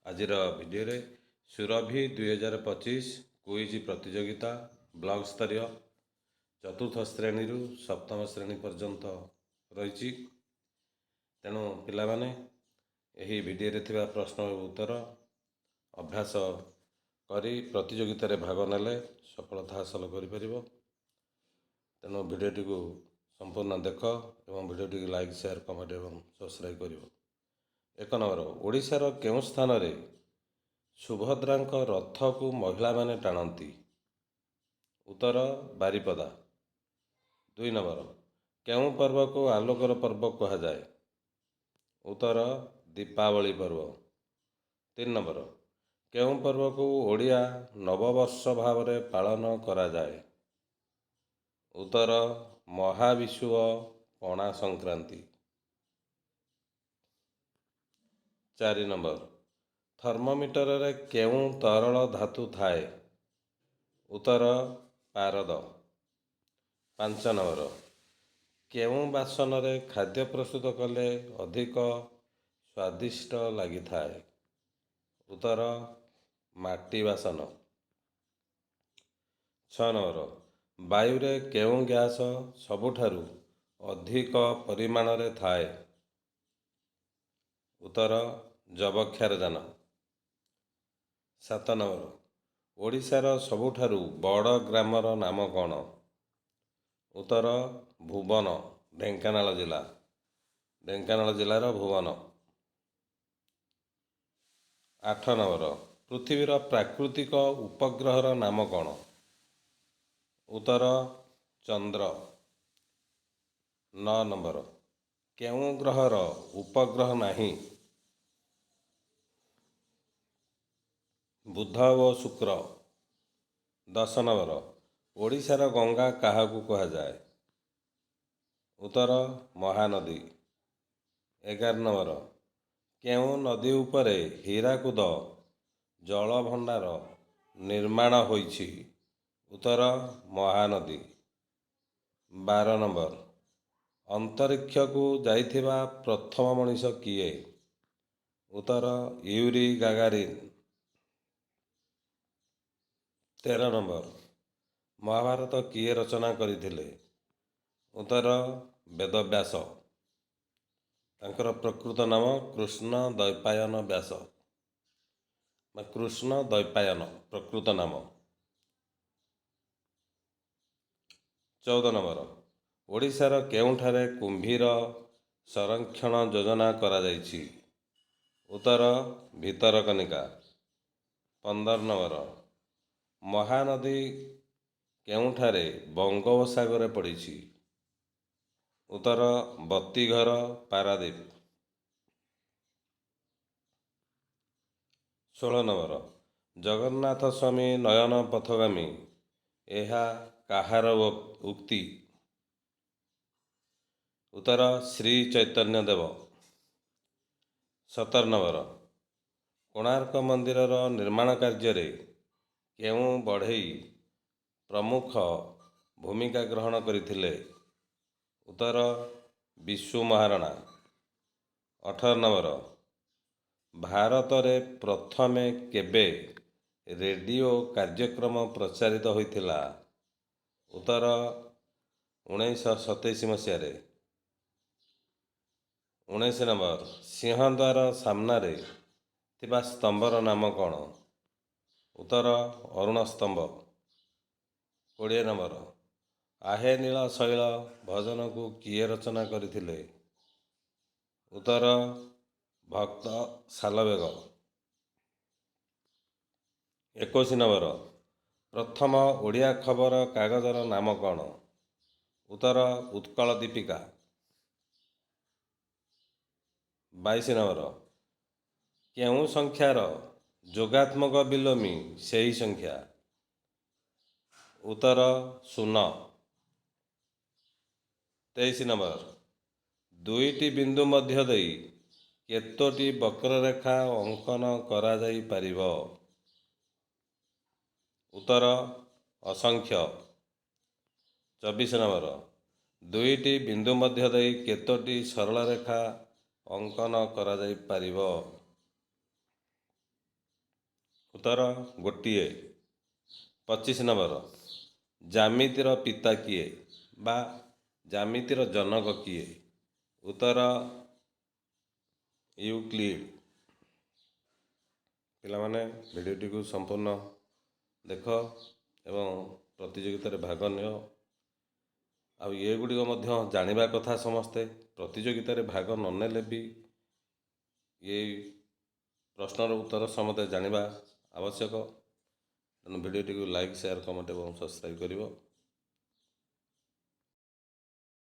ଆଜିର ଭିଡ଼ିଓରେ ସୁରଭି 2025 କୁଇଜ୍ ପ୍ରତିଯୋଗିତା ବ୍ଲକ ସ୍ତରୀୟ ଚତୁର୍ଥ ଶ୍ରେଣୀରୁ ସପ୍ତମ ଶ୍ରେଣୀ ପର୍ଯ୍ୟନ୍ତ ରହିଛି। ତେଣୁ ପିଲାମାନେ ଏହି ଭିଡ଼ିଓରେ ଥିବା ପ୍ରଶ୍ନ ଉତ୍ତର ଅଭ୍ୟାସ କରି ପ୍ରତିଯୋଗିତାରେ ଭାଗ ନେଲେ ସଫଳତା ହାସଲ କରିପାରିବ। ତେଣୁ ଭିଡ଼ିଓଟିକୁ ସମ୍ପୂର୍ଣ୍ଣ ଦେଖ ଏବଂ ଭିଡ଼ିଓଟିକୁ ଲାଇକ୍, ସେୟାର, କମେଣ୍ଟ ଏବଂ ସବସ୍କ୍ରାଇବ୍ କରିବ। 1 ନମ୍ବର, ଓଡ଼ିଶାର କେଉଁ ସ୍ଥାନରେ ସୁଭଦ୍ରାଙ୍କ ରଥକୁ ମହିଳାମାନେ ଟାଣନ୍ତି? ଉତ୍ତର ବାରିପଦା। 2 ନମ୍ବର, କେଉଁ ପର୍ବକୁ ଆଲୋକର ପର୍ବ କୁହାଯାଏ? ଉତ୍ତର ଦୀପାବଳି ପର୍ବ। 3 ନମ୍ବର, କେଉଁ ପର୍ବକୁ ଓଡ଼ିଆ ନବବର୍ଷ ଭାବରେ ପାଳନ କରାଯାଏ? ଉତ୍ତର ମହାବିଷୁବ ପଣା ସଂକ୍ରାନ୍ତି। 4 ନମ୍ବର, ଥର୍ମୋମିଟରରେ କେଉଁ ତରଳ ଧାତୁ ଥାଏ? ଉତ୍ତର ପାରଦ। 5 ନମ୍ବର, କେଉଁ ବାସନରେ ଖାଦ୍ୟ ପ୍ରସ୍ତୁତ କଲେ ଅଧିକ ସ୍ୱାଦିଷ୍ଟ ଲାଗିଥାଏ? ଉତ୍ତର ମାଟି ବାସନ। 6 ନମ୍ବର, ବାୟୁରେ କେଉଁ ଗ୍ୟାସ ସବୁଠାରୁ ଅଧିକ ପରିମାଣରେ ଥାଏ? ଉତ୍ତର ଯବକ୍ଷାରଜାନ। 7 ନମ୍ବର, ଓଡ଼ିଶାର ସବୁଠାରୁ ବଡ଼ ଗ୍ରାମର ନାମ କ'ଣ? ଉତ୍ତର ଭୁବନ, ଢେଙ୍କାନାଳ ଜିଲ୍ଲା। ଢେଙ୍କାନାଳ ଜିଲ୍ଲାର ଭୁବନ। 8 ନମ୍ବର, ପୃଥିବୀର ପ୍ରାକୃତିକ ଉପଗ୍ରହର ନାମ କ'ଣ? ଉତ୍ତର ଚନ୍ଦ୍ର। 9 ନମ୍ବର, କେଉଁ ଗ୍ରହର ଉପଗ୍ରହ ନାହିଁ? ବୁଧ ଓ ଶୁକ୍ର। 10 ନମ୍ବର, ଓଡ଼ିଶାର ଗଙ୍ଗା କାହାକୁ କୁହାଯାଏ? ଉତ୍ତର ମହାନଦୀ। 11 ନମ୍ବର, କେଉଁ ନଦୀ ଉପରେ ହୀରାକୁଦ ଜଳଭଣ୍ଡାର ନିର୍ମାଣ ହୋଇଛି? ଉତ୍ତର ମହାନଦୀ। 12 ନମ୍ବର, ଅନ୍ତରିକ୍ଷକୁ ଯାଇଥିବା ପ୍ରଥମ ମଣିଷ କିଏ? ଉତ୍ତର ୟୁରି ଗାଗାରିନ୍। 13 ନମ୍ବର, ମହାଭାରତ କିଏ ରଚନା କରିଥିଲେ? ଉତ୍ତର ବେଦବ୍ୟାସ। ତାଙ୍କର ପ୍ରକୃତ ନାମ କୃଷ୍ଣ ଦ୍ୱୈପାୟନ ବ୍ୟାସ ବା କୃଷ୍ଣ ଦ୍ୱୈପାୟନ ପ୍ରକୃତ ନାମ। 14 ନମ୍ବର, ଓଡ଼ିଶାର କେଉଁଠାରେ କୁମ୍ଭୀର ସଂରକ୍ଷଣ ଯୋଜନା କରାଯାଇଛି? ଉତ୍ତର ଭିତରକନିକା। 15 ନମ୍ବର, ମହାନଦୀ କେଉଁଠାରେ ବଙ୍ଗୋପସାଗରରେ ପଡ଼ିଛି? ଉତ୍ତର ବତୀଘର, ପାରାଦୀପ। 16 ନମ୍ବର, ଜଗନ୍ନାଥ ସ୍ୱାମୀ ନୟନ ପଥଗାମୀ ଏହା କାହାର ଉକ୍ତି? ଉତ୍ତର ଶ୍ରୀ ଚୈତନ୍ୟ ଦେବ। 17 ନମ୍ବର, କୋଣାର୍କ ମନ୍ଦିରର ନିର୍ମାଣ କାର୍ଯ୍ୟରେ କେଉଁ ବଢ଼େଇ ପ୍ରମୁଖ ଭୂମିକା ଗ୍ରହଣ କରିଥିଲେ? ଉତ୍ତର ବିଶୁ ମହାରଣା। 18 ନମ୍ବର, ଭାରତରେ ପ୍ରଥମେ କେବେ ରେଡ଼ିଓ କାର୍ଯ୍ୟକ୍ରମ ପ୍ରଚାରିତ ହୋଇଥିଲା? ଉତ୍ତର 1927 ମସିହାରେ। 19 ନମ୍ବର, ସିଂହଦ୍ୱାର ସାମ୍ନାରେ ଥିବା ସ୍ତମ୍ଭର ନାମ କ'ଣ? ଉତ୍ତର ଅରୁଣ ସ୍ତମ୍ଭ। 20 ନମ୍ବର, ଆହେ ନୀଳ ଶୈଳ ଭଜନକୁ କିଏ ରଚନା କରିଥିଲେ? ଉତ୍ତର ଭକ୍ତ ସାଲବେଗ। 21 ନମ୍ବର, ପ୍ରଥମ ଓଡ଼ିଆ ଖବର କାଗଜର ନାମ କ'ଣ? ଉତ୍ତର ଉତ୍କଳ ଦୀପିକା। 22 ନମ୍ବର, କେଉଁ ସଂଖ୍ୟାର ଯୋଗାତ୍ମକ ବିଲୋମୀ ସେହି ସଂଖ୍ୟା? ଉତ୍ତର 0। 23 ନମ୍ବର, ଦୁଇଟି ବିନ୍ଦୁ ମଧ୍ୟ ଦେଇ କେତୋଟି ବକ୍ରରେଖା ଅଙ୍କନ କରାଯାଇପାରିବ? ଉତ୍ତର ଅସଂଖ୍ୟ। 24 ନମ୍ବର, ଦୁଇଟି ବିନ୍ଦୁ ମଧ୍ୟ ଦେଇ କେତୋଟି ସରଳ ରେଖା ଅଙ୍କନ କରାଯାଇପାରିବ? ଉତ୍ତର ଗୋଟିଏ। 25 ନମ୍ବର, ଜ୍ୟାମିତିର ପିତା କିଏ ବା ଜ୍ୟାମିତିର ଜନକ କିଏ? ଉତ୍ତର ୟୁକ୍ଲିଡ। ପିଲାମାନେ ଭିଡ଼ିଓଟିକୁ ସମ୍ପୂର୍ଣ୍ଣ ଦେଖ ଏବଂ ପ୍ରତିଯୋଗିତାରେ ଭାଗ ନିଅ। ଆଉ ଏଗୁଡ଼ିକ ମଧ୍ୟ ଜାଣିବା କଥା ସମସ୍ତେ। ପ୍ରତିଯୋଗିତାରେ ଭାଗ ନ ନେଲେ ବି ଏଇ ପ୍ରଶ୍ନର ଉତ୍ତର ସମସ୍ତେ ଜାଣିବା ଆବଶ୍ୟକ। ତେଣୁ ଭିଡ଼ିଓଟିକୁ ଲାଇକ୍, ସେୟାର, କମେଣ୍ଟ ଏବଂ ସବସ୍କ୍ରାଇବ୍ କରିବ।